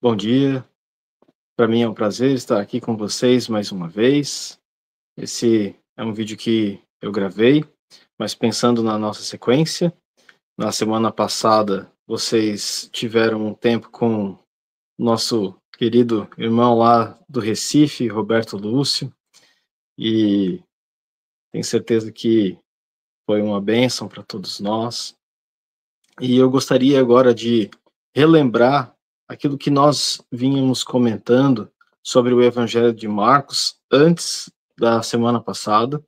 Bom dia, para mim é um prazer estar aqui com vocês mais uma vez. Esse é um vídeo que eu gravei, mas pensando na nossa sequência. Na semana passada, vocês tiveram um tempo com o nosso querido irmão lá do Recife, Roberto Lúcio, e tenho certeza que foi uma bênção para todos nós. E eu gostaria agora de relembrar aquilo que nós vínhamos comentando sobre o Evangelho de Marcos antes da semana passada.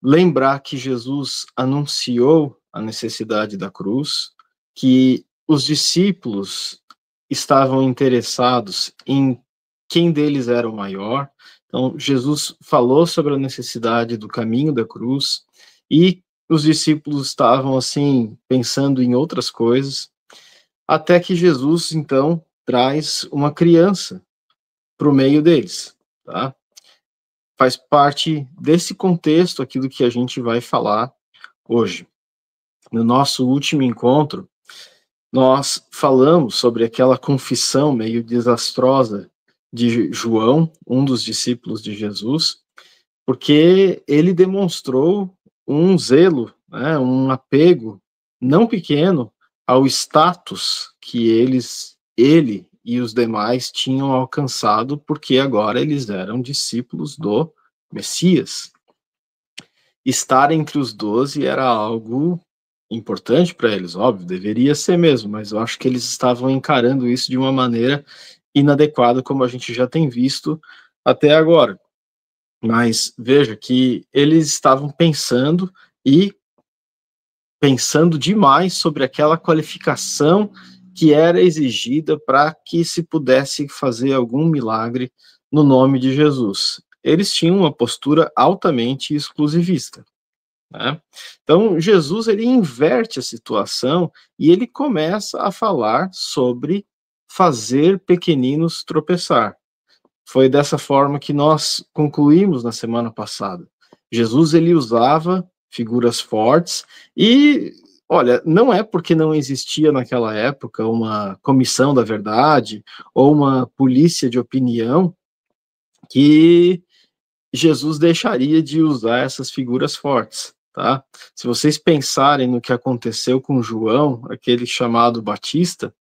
Lembrar que Jesus anunciou a necessidade da cruz, que os discípulos estavam interessados em quem deles era o maior. Então, Jesus falou sobre a necessidade do caminho da cruz e os discípulos estavam assim pensando em outras coisas, até que Jesus então traz uma criança para o meio deles, tá? Faz parte desse contexto aquilo que a gente vai falar hoje. No nosso último encontro, nós falamos sobre aquela confissão meio desastrosa de João, um dos discípulos de Jesus, porque ele demonstrou um zelo, né, um apego não pequeno ao status que ele e os demais tinham alcançado, porque agora eles eram discípulos do Messias. Estar entre os 12 era algo importante para eles, óbvio, deveria ser mesmo, mas eu acho que eles estavam encarando isso de uma maneira inadequada, como a gente já tem visto até agora. Mas veja que eles estavam e pensando demais sobre aquela qualificação que era exigida para que se pudesse fazer algum milagre no nome de Jesus. Eles tinham uma postura altamente exclusivista, né? Então, Jesus ele inverte a situação e ele começa a falar sobre fazer pequeninos tropeçar. Foi dessa forma que nós concluímos na semana passada. Jesus ele usava figuras fortes e, olha, não é porque não existia naquela época uma comissão da verdade ou uma polícia de opinião que Jesus deixaria de usar essas figuras fortes, tá? Se vocês pensarem no que aconteceu com João, aquele chamado Batista,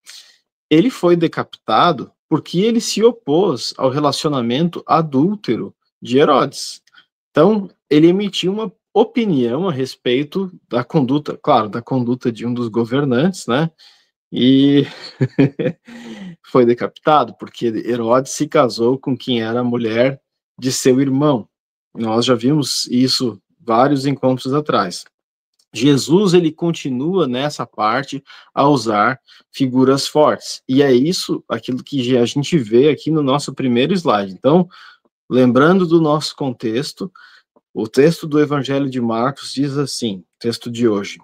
ele foi decapitado porque ele se opôs ao relacionamento adúltero de Herodes. Então, ele emitiu uma opinião a respeito da conduta, claro, da conduta de um dos governantes, né? E foi decapitado porque Herodes se casou com quem era a mulher de seu irmão. Nós já vimos isso vários encontros atrás. Jesus ele continua nessa parte a usar figuras fortes. E é isso aquilo que a gente vê aqui no nosso primeiro slide. Então, lembrando do nosso contexto, o texto do Evangelho de Marcos diz assim, texto de hoje: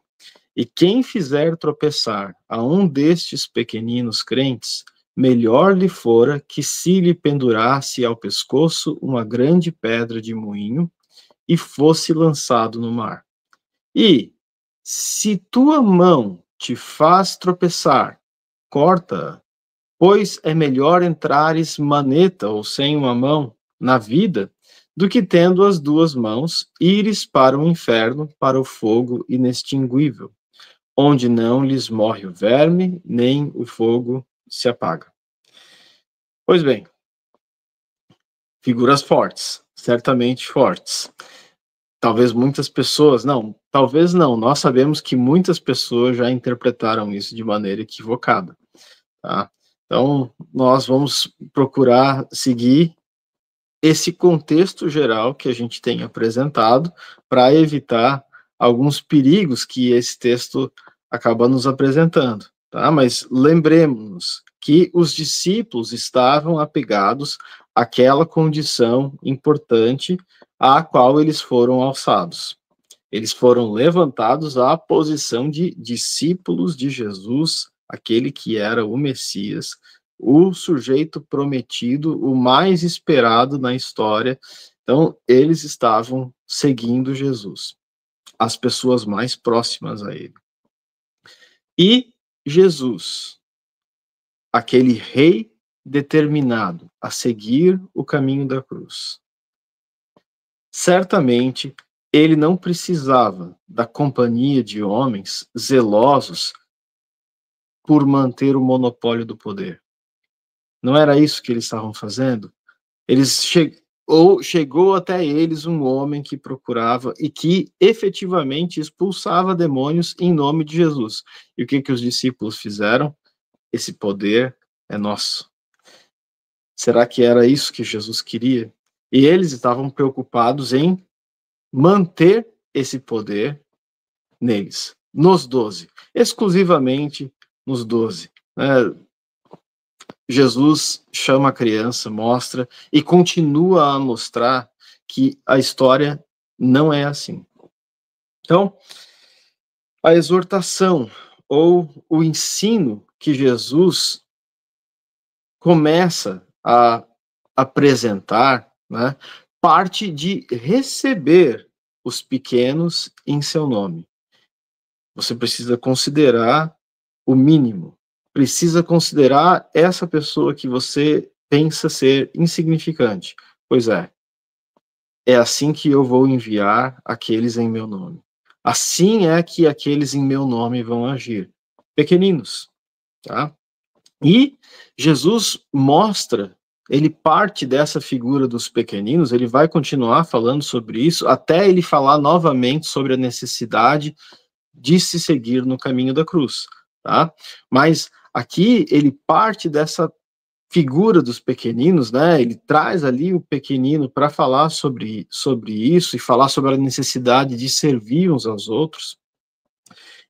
E quem fizer tropeçar a um destes pequeninos crentes, melhor lhe fora que se lhe pendurasse ao pescoço uma grande pedra de moinho e fosse lançado no mar. E, se tua mão te faz tropeçar, corta-a, pois é melhor entrares maneta ou sem uma mão na vida, do que tendo as duas mãos, ires para o inferno, para o fogo inextinguível, onde não lhes morre o verme, nem o fogo se apaga. Pois bem, figuras fortes, certamente fortes. Talvez muitas pessoas, não, talvez não, nós sabemos que muitas pessoas já interpretaram isso de maneira equivocada, tá? Então, nós vamos procurar seguir esse contexto geral que a gente tem apresentado para evitar alguns perigos que esse texto acaba nos apresentando, tá? Mas lembremos que os discípulos estavam apegados àquela condição importante à qual eles foram alçados. Eles foram levantados à posição de discípulos de Jesus, aquele que era o Messias, o sujeito prometido, o mais esperado na história. Então, eles estavam seguindo Jesus, as pessoas mais próximas a ele. E Jesus, aquele rei determinado a seguir o caminho da cruz, certamente ele não precisava da companhia de homens zelosos por manter o monopólio do poder. Não era isso que eles estavam fazendo? Chegou até eles um homem que procurava e que efetivamente expulsava demônios em nome de Jesus. E o que os discípulos fizeram? Esse poder é nosso. Será que era isso que Jesus queria? E eles estavam preocupados em manter esse poder neles, nos 12, exclusivamente nos 12. Jesus chama a criança, mostra e continua a mostrar que a história não é assim. Então, a exortação ou o ensino que Jesus começa a apresentar, né, parte de receber os pequenos em seu nome. Você precisa considerar o mínimo. Precisa considerar essa pessoa que você pensa ser insignificante. Pois é assim que eu vou enviar aqueles em meu nome. Assim é que aqueles em meu nome vão agir. Pequeninos, tá? E Jesus mostra, ele parte dessa figura dos pequeninos, ele vai continuar falando sobre isso, até ele falar novamente sobre a necessidade de se seguir no caminho da cruz, tá? Mas aqui ele parte dessa figura dos pequeninos, né? Ele traz ali o pequenino para falar sobre isso e falar sobre a necessidade de servir uns aos outros.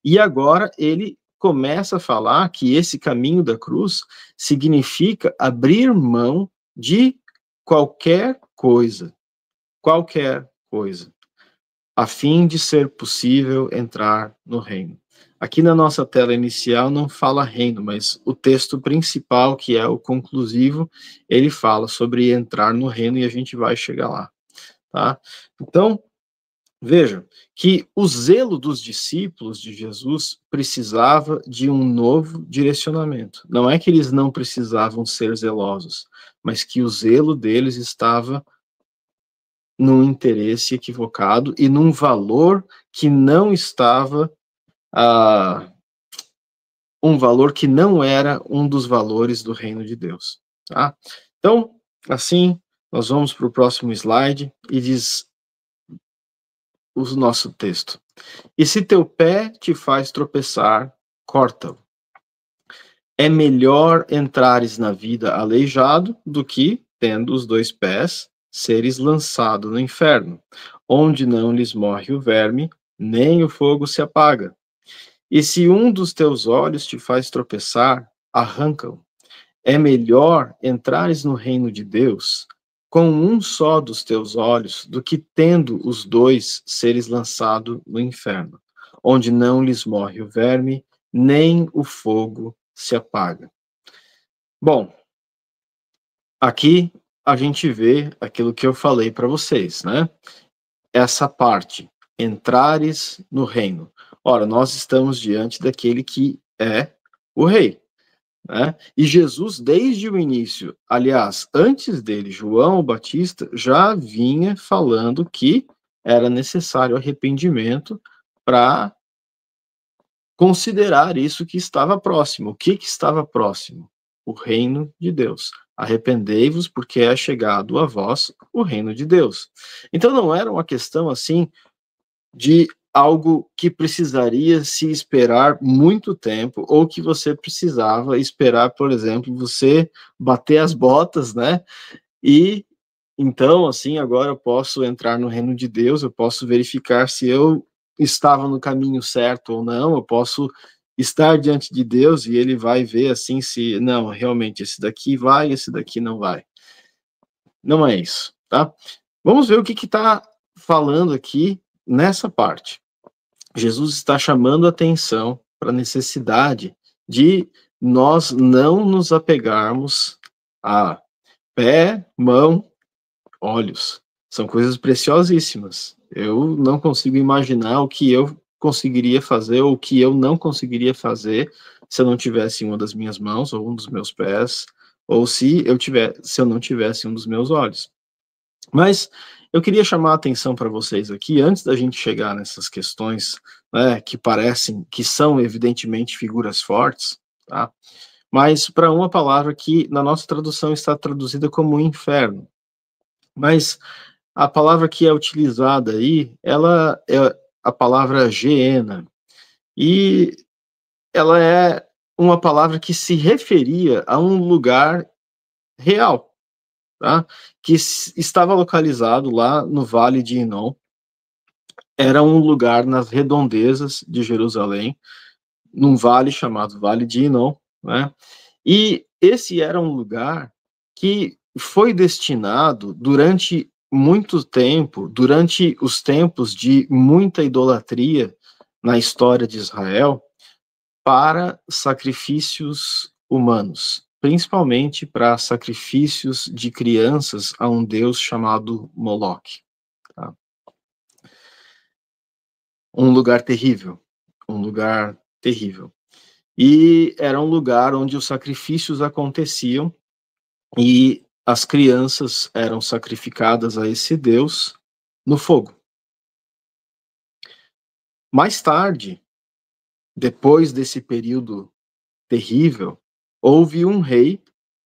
E agora ele começa a falar que esse caminho da cruz significa abrir mão de qualquer coisa, a fim de ser possível entrar no reino. Aqui na nossa tela inicial não fala reino, mas o texto principal, que é o conclusivo, ele fala sobre entrar no reino e a gente vai chegar lá, tá? Então, veja que o zelo dos discípulos de Jesus precisava de um novo direcionamento. Não é que eles não precisavam ser zelosos, mas que o zelo deles estava num interesse equivocado e num valor que não estava um valor que não era um dos valores do reino de Deus, tá? Então, assim, nós vamos para o próximo slide e diz o nosso texto. E se teu pé te faz tropeçar, corta-o. É melhor entrares na vida aleijado do que, tendo os 2 pés, seres lançado no inferno, onde não lhes morre o verme, nem o fogo se apaga. E se um dos teus olhos te faz tropeçar, arranca-o. É melhor entrares no reino de Deus com um só dos teus olhos do que tendo os 2 seres lançado no inferno, onde não lhes morre o verme, nem o fogo se apaga. Bom, aqui a gente vê aquilo que eu falei para vocês, né? Essa parte, entrares no reino. Ora, nós estamos diante daquele que é o rei, né? E Jesus, desde o início, aliás, antes dele, João Batista já vinha falando que era necessário arrependimento para considerar isso que estava próximo. O que estava próximo? O reino de Deus. Arrependei-vos, porque é chegado a vós o reino de Deus. Então não era uma questão assim de algo que precisaria se esperar muito tempo, ou que você precisava esperar, por exemplo, você bater as botas, né? E então, assim, agora eu posso entrar no reino de Deus, eu posso verificar se eu estava no caminho certo ou não, eu posso estar diante de Deus e ele vai ver assim se, não, realmente esse daqui vai, esse daqui não vai. Não é isso, tá? Vamos ver o que está falando aqui nessa parte. Jesus está chamando a atenção para a necessidade de nós não nos apegarmos a pé, mão, olhos. São coisas preciosíssimas. Eu não consigo imaginar o que eu conseguiria fazer ou o que eu não conseguiria fazer se eu não tivesse uma das minhas mãos, ou um dos meus pés, ou se eu não tivesse um dos meus olhos. Mas eu queria chamar a atenção para vocês aqui, antes da gente chegar nessas questões, né, que parecem, que são evidentemente figuras fortes, tá? Mas para uma palavra que na nossa tradução está traduzida como inferno. Mas a palavra que é utilizada aí, ela é a palavra Geena, e ela é uma palavra que se referia a um lugar real, tá? Que estava localizado lá no Vale de Inom. Era um lugar nas redondezas de Jerusalém, num vale chamado Vale de Inom, né? E esse era um lugar que foi destinado durante muito tempo, durante os tempos de muita idolatria na história de Israel, para sacrifícios humanos, principalmente para sacrifícios de crianças a um deus chamado Moloque. Tá? Um lugar terrível, um lugar terrível. E era um lugar onde os sacrifícios aconteciam e as crianças eram sacrificadas a esse deus no fogo. Mais tarde, depois desse período terrível, houve um rei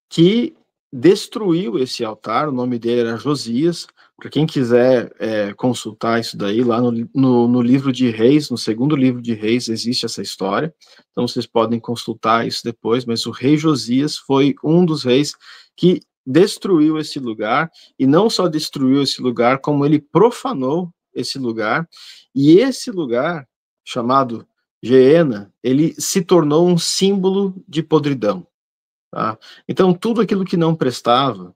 que destruiu esse altar. O nome dele era Josias. Para quem quiser consultar isso daí, lá no livro de Reis, no segundo livro de Reis, existe essa história. Então vocês podem consultar isso depois, mas o rei Josias foi um dos reis que destruiu esse lugar, e não só destruiu esse lugar, como ele profanou esse lugar, e esse lugar, chamado Geena, ele se tornou um símbolo de podridão. Tá? Então, tudo aquilo que não prestava,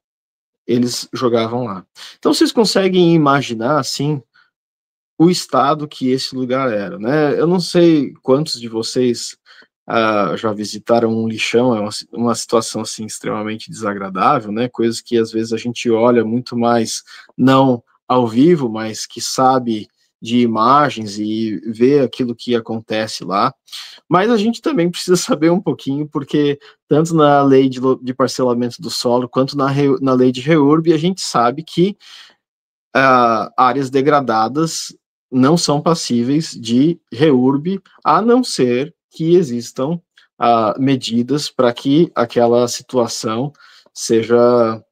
eles jogavam lá. Então, vocês conseguem imaginar, assim, o estado que esse lugar era, né? Eu não sei quantos de vocês já visitaram um lixão. É uma situação, assim, extremamente desagradável, né? Coisas que, às vezes, a gente olha muito mais, não ao vivo, mas que sabe de imagens e vê aquilo que acontece lá. Mas a gente também precisa saber um pouquinho, porque tanto na lei de parcelamento do solo, quanto na lei de REURB, a gente sabe que áreas degradadas não são passíveis de REURB, a não ser que existam medidas para que aquela situação seja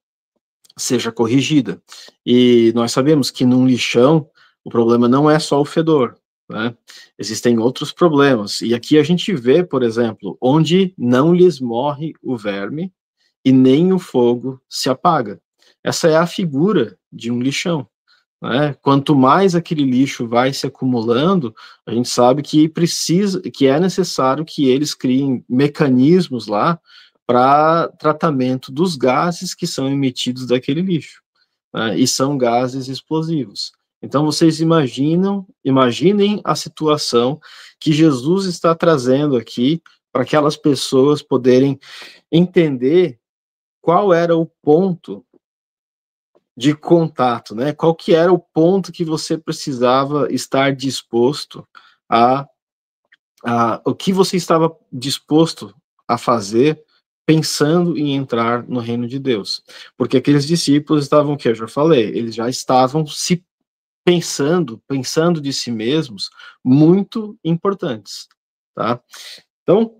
corrigida. E nós sabemos que num lixão, o problema não é só o fedor, né? Existem outros problemas. E aqui a gente vê, por exemplo, onde não lhes morre o verme e nem o fogo se apaga. Essa é a figura de um lixão, né? Quanto mais aquele lixo vai se acumulando, a gente sabe que é necessário que eles criem mecanismos lá para tratamento dos gases que são emitidos daquele lixo, né? E são gases explosivos. Então vocês imaginem a situação que Jesus está trazendo aqui para aquelas pessoas poderem entender qual era o ponto de contato, né? Qual que era o ponto que você precisava estar disposto o que você estava disposto a fazer pensando em entrar no reino de Deus. Porque aqueles discípulos estavam, que eu já falei, eles já estavam se pensando de si mesmos, muito importantes, tá? Então,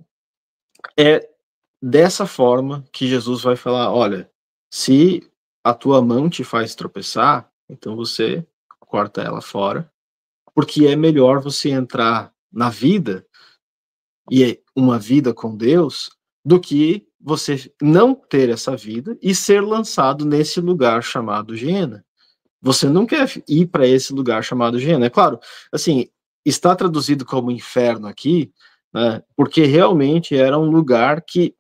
é dessa forma que Jesus vai falar: olha, se a tua mão te faz tropeçar, então você corta ela fora, porque é melhor você entrar na vida, e é uma vida com Deus, do que você não ter essa vida e ser lançado nesse lugar chamado Geena. Você não quer ir para esse lugar chamado Geena. É claro, assim, está traduzido como inferno aqui, né, porque realmente era um lugar que,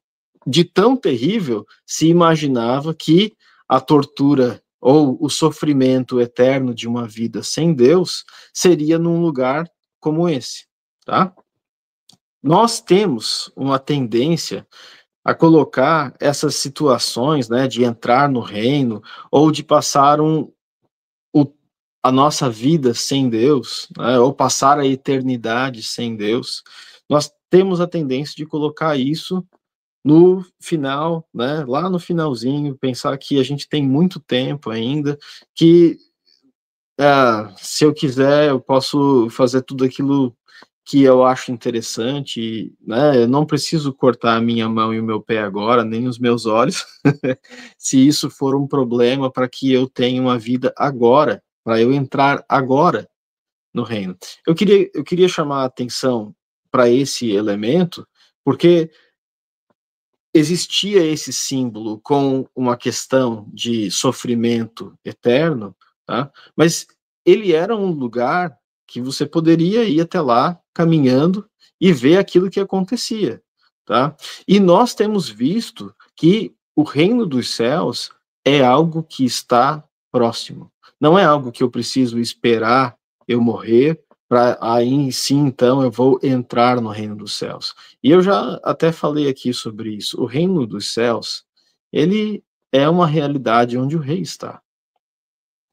de tão terrível, se imaginava que a tortura ou o sofrimento eterno de uma vida sem Deus seria num lugar como esse, tá? Nós temos uma tendência a colocar essas situações, né, de entrar no reino ou de passar a nossa vida sem Deus, né, ou passar a eternidade sem Deus. Nós temos a tendência de colocar isso no final, né, lá no finalzinho, pensar que a gente tem muito tempo ainda, que se eu quiser, eu posso fazer tudo aquilo que eu acho interessante, né? Eu não preciso cortar a minha mão e o meu pé agora, nem os meus olhos, se isso for um problema para que eu tenha uma vida agora, para eu entrar agora no reino. Eu queria chamar a atenção para esse elemento, porque existia esse símbolo com uma questão de sofrimento eterno, tá? Mas ele era um lugar que você poderia ir até lá caminhando e ver aquilo que acontecia, tá? E nós temos visto que o reino dos céus é algo que está próximo. Não é algo que eu preciso esperar eu morrer para aí sim, então eu vou entrar no reino dos céus. E eu já até falei aqui sobre isso. O reino dos céus, ele é uma realidade onde o rei está.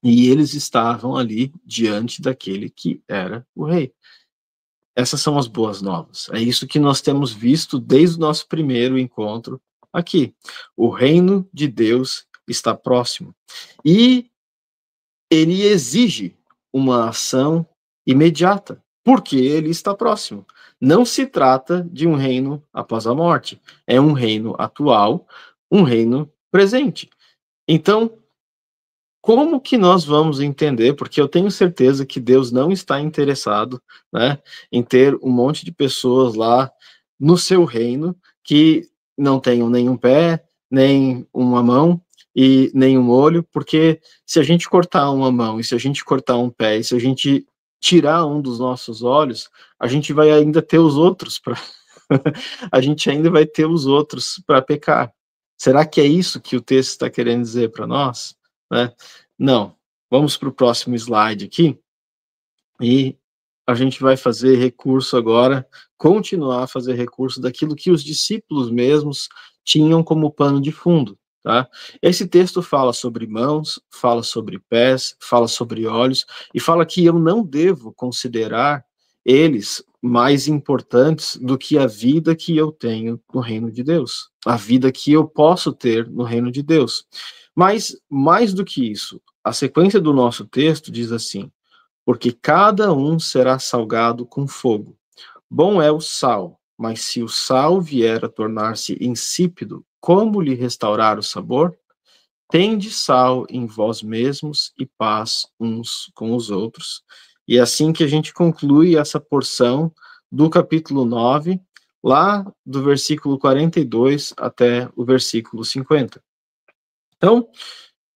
E eles estavam ali diante daquele que era o rei. Essas são as boas novas. É isso que nós temos visto desde o nosso primeiro encontro aqui. O reino de Deus está próximo. E ele exige uma ação imediata, porque ele está próximo. Não se trata de um reino após a morte, é um reino atual, um reino presente. Então, como que nós vamos entender? Porque eu tenho certeza que Deus não está interessado, né, em ter um monte de pessoas lá no seu reino que não tenham nenhum pé, nem uma mão e nenhum olho, porque se a gente cortar uma mão e se a gente cortar um pé e se a gente tirar um dos nossos olhos, a gente vai ainda ter os outros para a gente ainda vai ter os outros para pecar. Será que é isso que o texto está querendo dizer para nós? Né? Não. Vamos para o próximo slide aqui e a gente vai fazer recurso agora, continuar a fazer recurso daquilo que os discípulos mesmos tinham como pano de fundo. Tá? Esse texto fala sobre mãos, fala sobre pés, fala sobre olhos, e fala que eu não devo considerar eles mais importantes do que a vida que eu tenho no reino de Deus, a vida que eu posso ter no reino de Deus. Mas, mais do que isso, a sequência do nosso texto diz assim: porque cada um será salgado com fogo. Bom é o sal, mas se o sal vier a tornar-se insípido, como lhe restaurar o sabor? Tende sal em vós mesmos e paz uns com os outros. E é assim que a gente conclui essa porção do capítulo 9, lá do versículo 42 até o versículo 50. Então,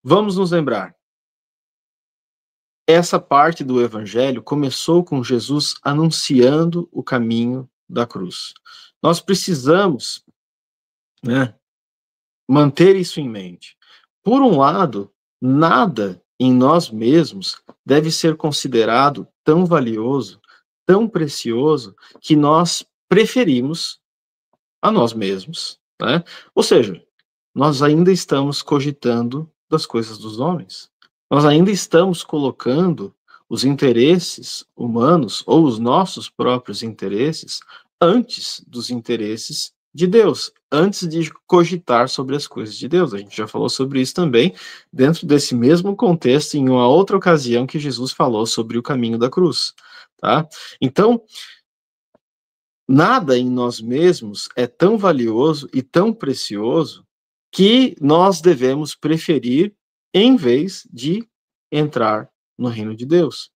vamos nos lembrar. Essa parte do evangelho começou com Jesus anunciando o caminho da cruz. Nós precisamos, né, manter isso em mente. Por um lado, nada em nós mesmos deve ser considerado tão valioso, tão precioso, que nós preferimos a nós mesmos, né? Ou seja, nós ainda estamos cogitando das coisas dos homens. Nós ainda estamos colocando os interesses humanos ou os nossos próprios interesses antes dos interesses de Deus, antes de cogitar sobre as coisas de Deus. A gente já falou sobre isso também dentro desse mesmo contexto em uma outra ocasião que Jesus falou sobre o caminho da cruz, tá? Então, nada em nós mesmos é tão valioso e tão precioso que nós devemos preferir em vez de entrar no reino de Deus.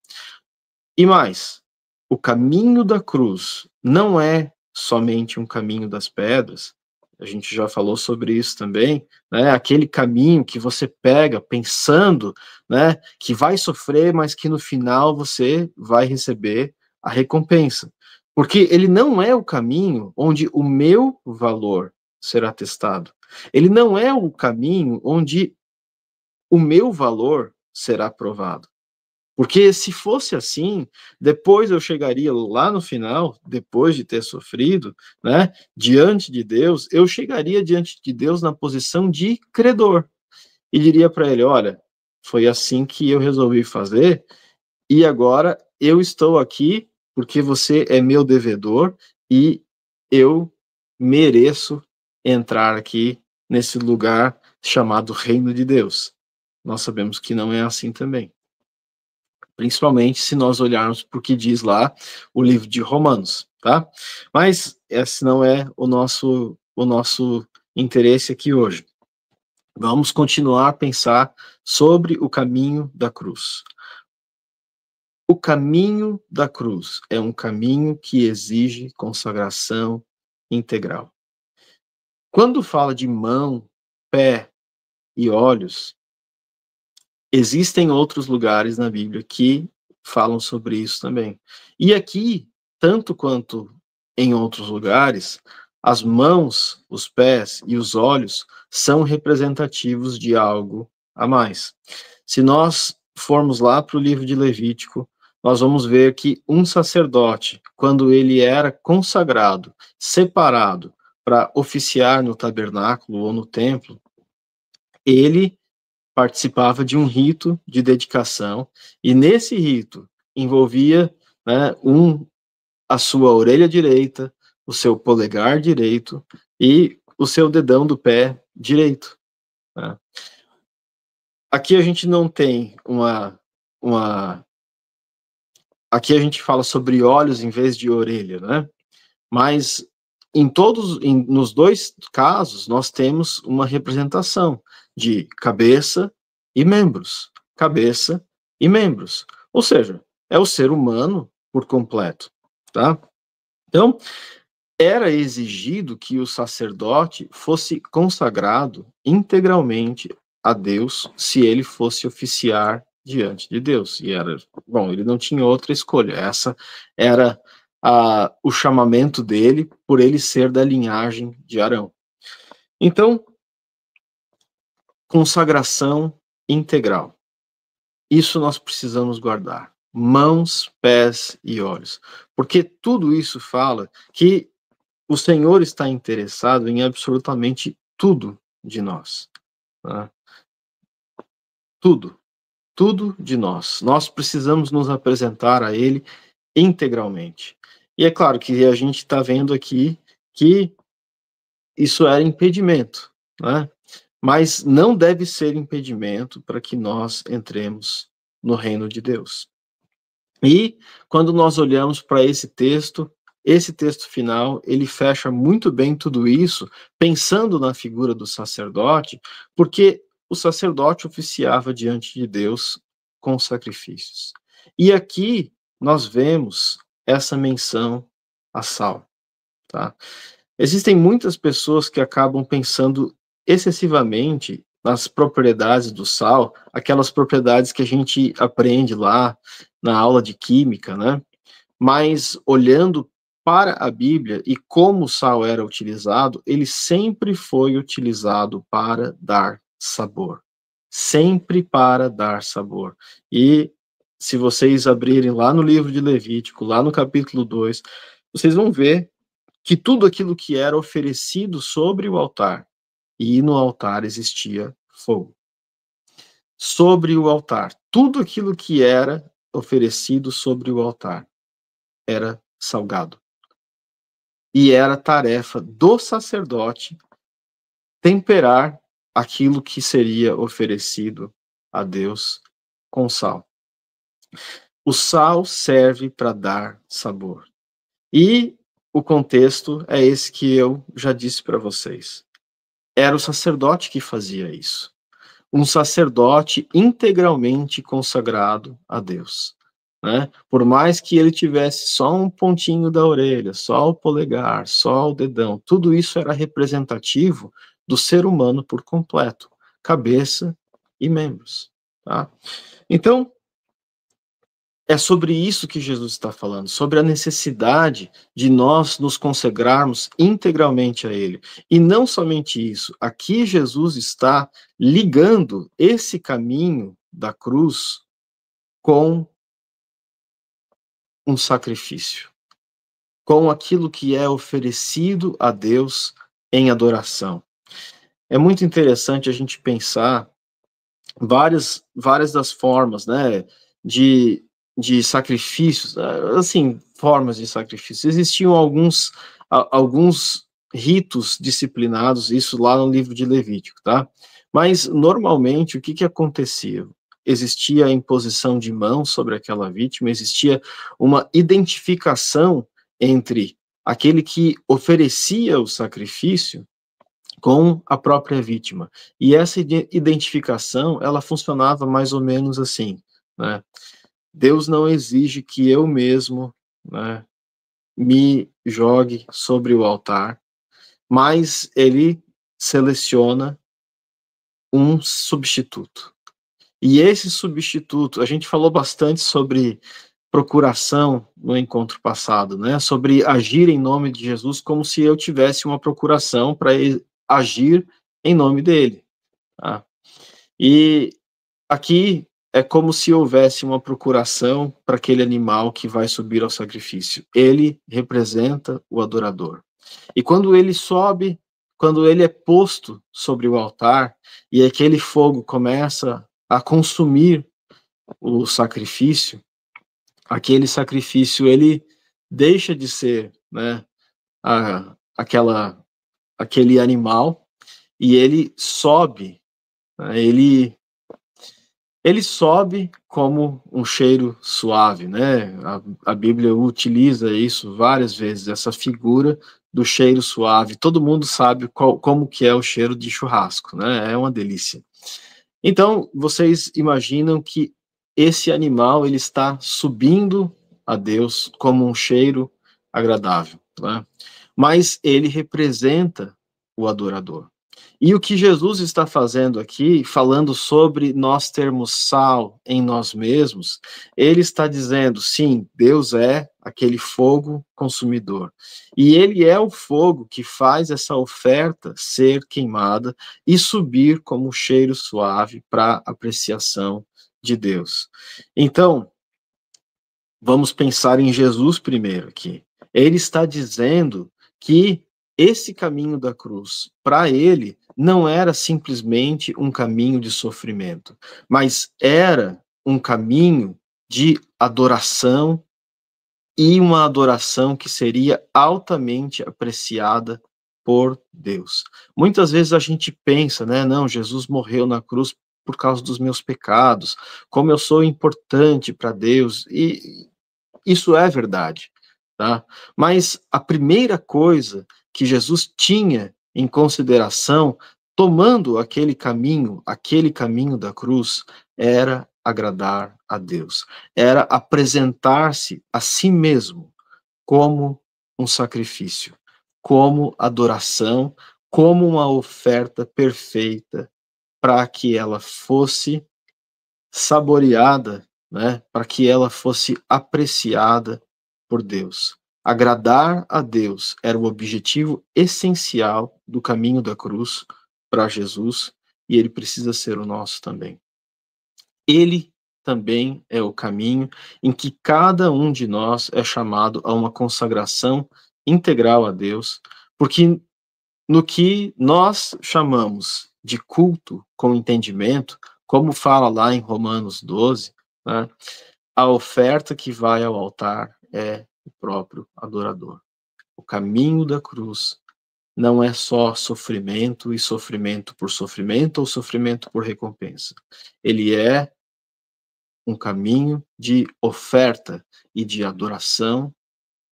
E mais, o caminho da cruz não é somente um caminho das pedras, a gente já falou sobre isso também, né? Aquele caminho que você pega pensando, né, que vai sofrer, mas que no final você vai receber a recompensa. Porque ele não é o caminho onde o meu valor será testado. Ele não é o caminho onde o meu valor será provado. Porque se fosse assim, depois eu chegaria lá no final, depois de ter sofrido, né, diante de Deus, eu chegaria diante de Deus na posição de credor e diria para ele: olha, foi assim que eu resolvi fazer e agora eu estou aqui porque você é meu devedor e eu mereço entrar aqui nesse lugar chamado Reino de Deus. Nós sabemos que não é assim também. Principalmente se nós olharmos para o que diz lá o livro de Romanos, tá? Mas esse não é o nosso interesse aqui hoje. Vamos continuar a pensar sobre o caminho da cruz. O caminho da cruz é um caminho que exige consagração integral. Quando fala de mão, pé e olhos, existem outros lugares na Bíblia que falam sobre isso também. E aqui, tanto quanto em outros lugares, as mãos, os pés e os olhos são representativos de algo a mais. Se nós formos lá para o livro de Levítico, nós vamos ver que um sacerdote, quando ele era consagrado, separado para oficiar no tabernáculo ou no templo, ele participava de um rito de dedicação, e nesse rito envolvia, né, a sua orelha direita, o seu polegar direito e o seu dedão do pé direito. Né? Aqui a gente não tem aqui a gente fala sobre olhos em vez de orelha, né? Mas nos dois casos, nós temos uma representação de cabeça e membros. Cabeça e membros. Ou seja, é o ser humano por completo, tá? Então, era exigido que o sacerdote fosse consagrado integralmente a Deus se ele fosse oficiar diante de Deus. E ele não tinha outra escolha. Essa era o chamamento dele por ele ser da linhagem de Arão. Então, consagração integral. Isso nós precisamos guardar. Mãos, pés e olhos. Porque tudo isso fala que o Senhor está interessado em absolutamente tudo de nós. Tá? Tudo de nós. Nós precisamos nos apresentar a Ele integralmente. E é claro que a gente está vendo aqui que isso era impedimento, né? Mas não deve ser impedimento para que nós entremos no reino de Deus. E quando nós olhamos para esse texto final, ele fecha muito bem tudo isso, pensando na figura do sacerdote, porque o sacerdote oficiava diante de Deus com sacrifícios. E aqui nós vemos essa menção a sal, tá? Existem muitas pessoas que acabam pensando excessivamente nas propriedades do sal, aquelas propriedades que a gente aprende lá na aula de química, né? Mas olhando para a Bíblia e como o sal era utilizado, ele sempre foi utilizado para dar sabor. Sempre para dar sabor. E se vocês abrirem lá no livro de Levítico, lá no capítulo 2, vocês vão ver que tudo aquilo que era oferecido sobre o altar, e no altar existia fogo. Sobre o altar, tudo aquilo que era oferecido sobre o altar era salgado. E era tarefa do sacerdote temperar aquilo que seria oferecido a Deus com sal. O sal serve para dar sabor. E o contexto é esse que eu já disse para vocês. Era o sacerdote que fazia isso. Um sacerdote integralmente consagrado a Deus. Né? Por mais que ele tivesse só um pontinho da orelha, só o polegar, só o dedão, tudo isso era representativo do ser humano por completo, cabeça e membros. Tá? Então, é sobre isso que Jesus está falando, sobre a necessidade de nós nos consagrarmos integralmente a Ele. E não somente isso, aqui Jesus está ligando esse caminho da cruz com um sacrifício, com aquilo que é oferecido a Deus em adoração. É muito interessante a gente pensar várias das formas, né, de sacrifícios, assim, formas de sacrifício. Existiam alguns alguns ritos disciplinados, isso lá no livro de Levítico, tá? Mas, normalmente, o que acontecia? Existia a imposição de mãos sobre aquela vítima, existia uma identificação entre aquele que oferecia o sacrifício com a própria vítima. E essa identificação, ela funcionava mais ou menos assim, né? Deus não exige que eu mesmo, né, me jogue sobre o altar, mas ele seleciona um substituto. E esse substituto, a gente falou bastante sobre procuração no encontro passado, né? Sobre agir em nome de Jesus como se eu tivesse uma procuração para agir em nome dele. Tá? E aqui é como se houvesse uma procuração para aquele animal que vai subir ao sacrifício. Ele representa o adorador. E quando ele sobe, quando ele é posto sobre o altar, e aquele fogo começa a consumir o sacrifício, aquele sacrifício ele deixa de ser, né, aquele animal, e ele sobe, né, ele sobe como um cheiro suave, né? A Bíblia utiliza isso várias vezes, essa figura do cheiro suave. Todo mundo sabe como que é o cheiro de churrasco, né? É uma delícia. Então, vocês imaginam que esse animal ele está subindo a Deus como um cheiro agradável, né? Mas ele representa o adorador. E o que Jesus está fazendo aqui, falando sobre nós termos sal em nós mesmos, ele está dizendo, sim, Deus é aquele fogo consumidor. E ele é o fogo que faz essa oferta ser queimada e subir como um cheiro suave para apreciação de Deus. Então, vamos pensar em Jesus primeiro aqui. Ele está dizendo que esse caminho da cruz, para ele, não era simplesmente um caminho de sofrimento, mas era um caminho de adoração e uma adoração que seria altamente apreciada por Deus. Muitas vezes a gente pensa, né, não, Jesus morreu na cruz por causa dos meus pecados, como eu sou importante para Deus, e isso é verdade, tá? Mas a primeira coisa que Jesus tinha em consideração, tomando aquele caminho da cruz, era agradar a Deus, era apresentar-se a si mesmo como um sacrifício, como adoração, como uma oferta perfeita para que ela fosse saboreada, né, para que ela fosse apreciada por Deus. Agradar a Deus era o objetivo essencial do caminho da cruz para Jesus, e ele precisa ser o nosso também. Ele também é o caminho em que cada um de nós é chamado a uma consagração integral a Deus, porque no que nós chamamos de culto com entendimento, como fala lá em Romanos 12, né, a oferta que vai ao altar é o próprio adorador. O caminho da cruz não é só sofrimento e sofrimento por sofrimento ou sofrimento por recompensa. Ele é um caminho de oferta e de adoração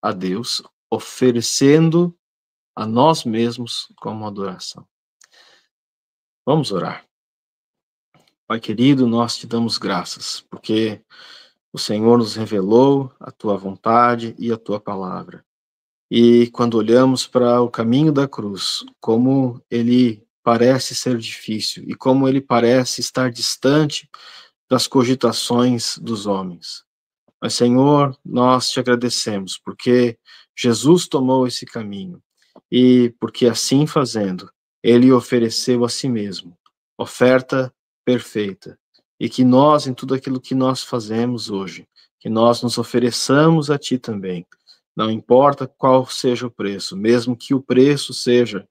a Deus, oferecendo a nós mesmos como adoração. Vamos orar. Pai querido, nós te damos graças, porque o Senhor nos revelou a tua vontade e a tua palavra. E quando olhamos para o caminho da cruz, como ele parece ser difícil e como ele parece estar distante das cogitações dos homens. Mas, Senhor, nós te agradecemos, porque Jesus tomou esse caminho e porque assim fazendo, ele ofereceu a si mesmo, oferta perfeita. E que nós, em tudo aquilo que nós fazemos hoje, que nós nos ofereçamos a ti também, não importa qual seja o preço, mesmo que o preço seja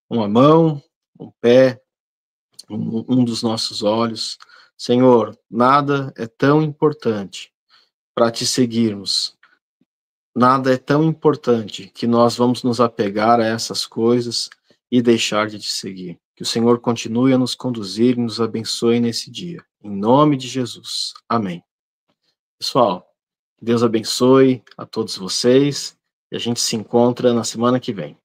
uma mão, um pé, um dos nossos olhos. Senhor, nada é tão importante para te seguirmos nada é tão importante que nós vamos nos apegar a essas coisas e deixar de te seguir. Que o Senhor continue a nos conduzir e nos abençoe nesse dia. Em nome de Jesus. Amém. Pessoal, Deus abençoe a todos vocês e a gente se encontra na semana que vem.